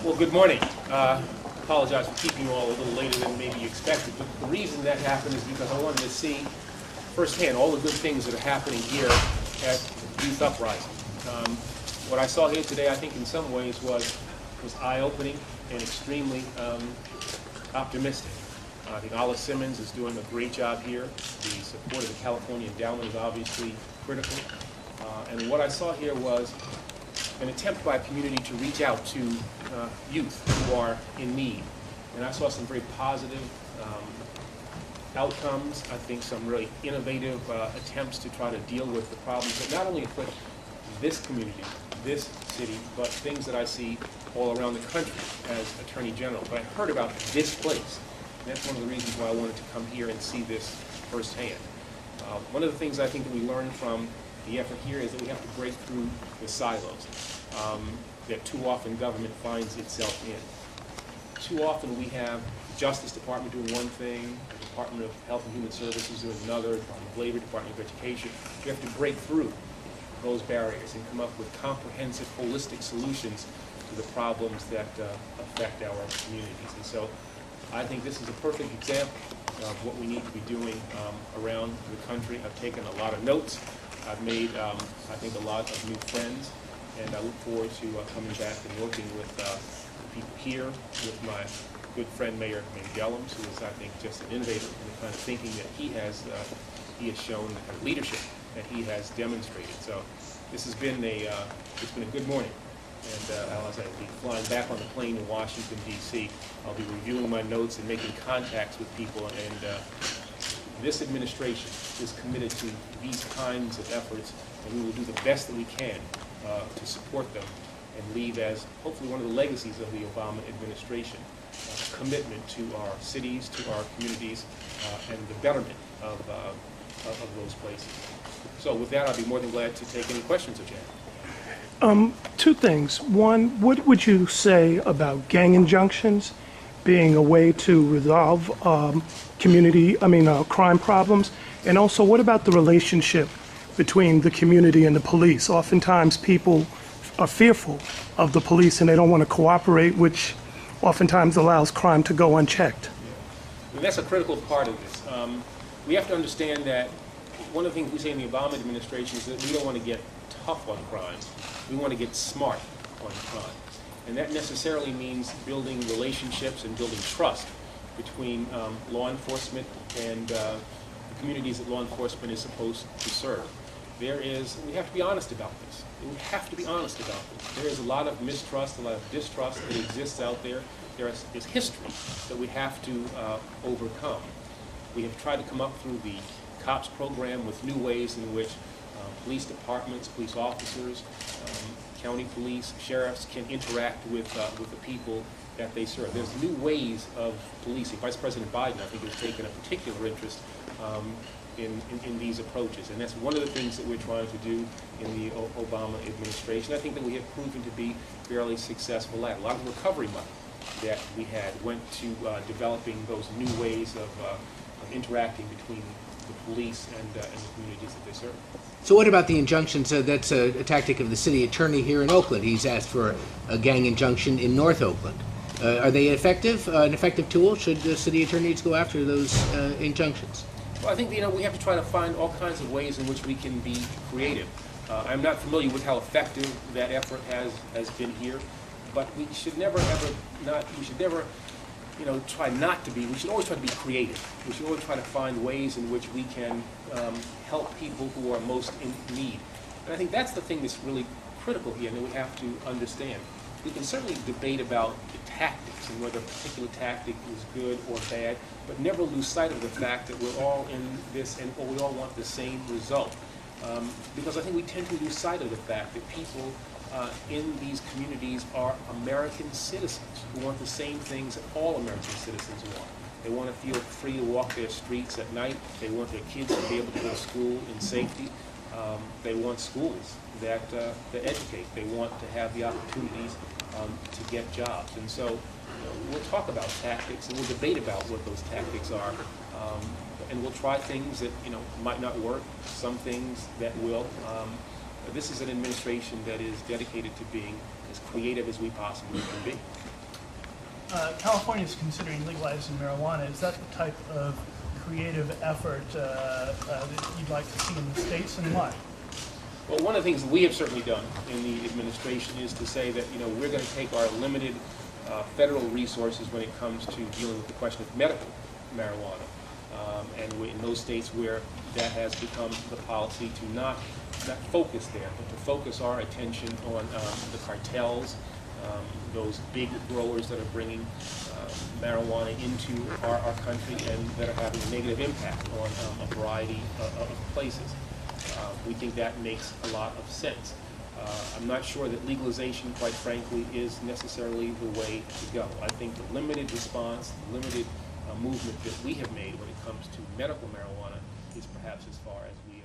Well, good morning. Apologize for keeping you all a little later than maybe you expected, but the reason that happened is because I wanted to see firsthand all the good things that are happening here at Youth Uprising. What I saw here today, I think in some ways was eye-opening and extremely optimistic. I think Olive Simmons is doing a great job here. The support of the California Endowment is obviously critical. And what I saw here was an attempt by a community to reach out to youth who are in need. And I saw some very positive outcomes. I think some really innovative attempts to try to deal with the problems that not only afflict this community, this city, but things that I see all around the country as Attorney General. But I heard about this place. And that's one of the reasons why I wanted to come here and see this firsthand. One of the things I think that we learned from the effort here is that we have to break through the silos that too often government finds itself in. Too often we have the Justice Department doing one thing, the Department of Health and Human Services doing another, Department of Labor, Department of Education. We have to break through those barriers and come up with comprehensive, holistic solutions to the problems that affect our communities. And so I think this is a perfect example of what we need to be doing around the country. I've taken a lot of notes. I've made, I think, a lot of new friends, and I look forward to coming back and working with the people here, with my good friend Mayor Gellums, who is, I think, just an innovator in the kind of thinking that he has shown, the kind of leadership that he has demonstrated. So this has been it's been a good morning. And as I'll be flying back on the plane in Washington, D.C., I'll be reviewing my notes and making contacts with people. And this administration is committed to these kinds of efforts, and we will do the best that we can to support them and leave as hopefully one of the legacies of the Obama administration, commitment to our cities, to our communities, and the betterment of those places. So with that, I'll be more than glad to take any questions that you have. Two things. One, what would you say about gang injunctions being a way to resolve crime problems? And also, what about the relationship between the community and the police? Oftentimes people are fearful of the police and they don't want to cooperate, which oftentimes allows crime to go unchecked. And that's a critical part of this. We have to understand that one of the things we say in the Obama administration is that we don't want to get tough on crime. We want to get smart on crime. And that necessarily means building relationships and building trust between law enforcement and the communities that law enforcement is supposed to serve. We have to be honest about this. We have to be honest about this. There is a lot of mistrust, a lot of distrust that exists out there. There is history that we have to overcome. We have tried to come up through the COPS program with new ways in which police departments, police officers, county police, sheriffs can interact with the people that they serve. There's new ways of policing. Vice President Biden, I think, has taken a particular interest in these approaches, and that's one of the things that we're trying to do in the Obama administration. I think that we have proven to be fairly successful at. A lot of recovery money that we had went to developing those new ways of interacting between the police and the communities that they serve. So what about the injunctions? That's a tactic of the city attorney here in Oakland. He's asked for a gang injunction in North Oakland. Are they effective? An effective tool? Should the city attorneys go after those injunctions? Well, I think we have to try to find all kinds of ways in which we can be creative. I'm not familiar with how effective that effort has been here, but we should never try not to be. We should always try to be creative. We should always try to find ways in which we can help people who are most in need. And I think that's the thing that's really critical here, and that we have to understand. We can certainly debate about the tactics and whether a particular tactic is good or bad, but never lose sight of the fact that we're all in this and we all want the same result. Because I think we tend to lose sight of the fact that people in these communities are American citizens who want the same things that all American citizens want. They want to feel free to walk their streets at night. They want their kids to be able to go to school in safety. They want schools that educate. They want to have the opportunities to get jobs. And so we'll talk about tactics and we'll debate about what those tactics are. And we'll try things that might not work, some things that will. This is an administration that is dedicated to being as creative as we possibly can be. California is considering legalizing marijuana. Is that the type of creative effort that you'd like to see in the states, and why? Well, one of the things that we have certainly done in the administration is to say that, we're going to take our limited federal resources when it comes to dealing with the question of medical marijuana. In those states where that has become the policy, to not focus there, but to focus our attention on the cartels, those big growers that are bringing marijuana into our country and that are having a negative impact on a variety of places. We think that makes a lot of sense. I'm not sure that legalization, quite frankly, is necessarily the way to go. I think the limited response, the limited movement that we have made when it comes to medical marijuana is perhaps as far as we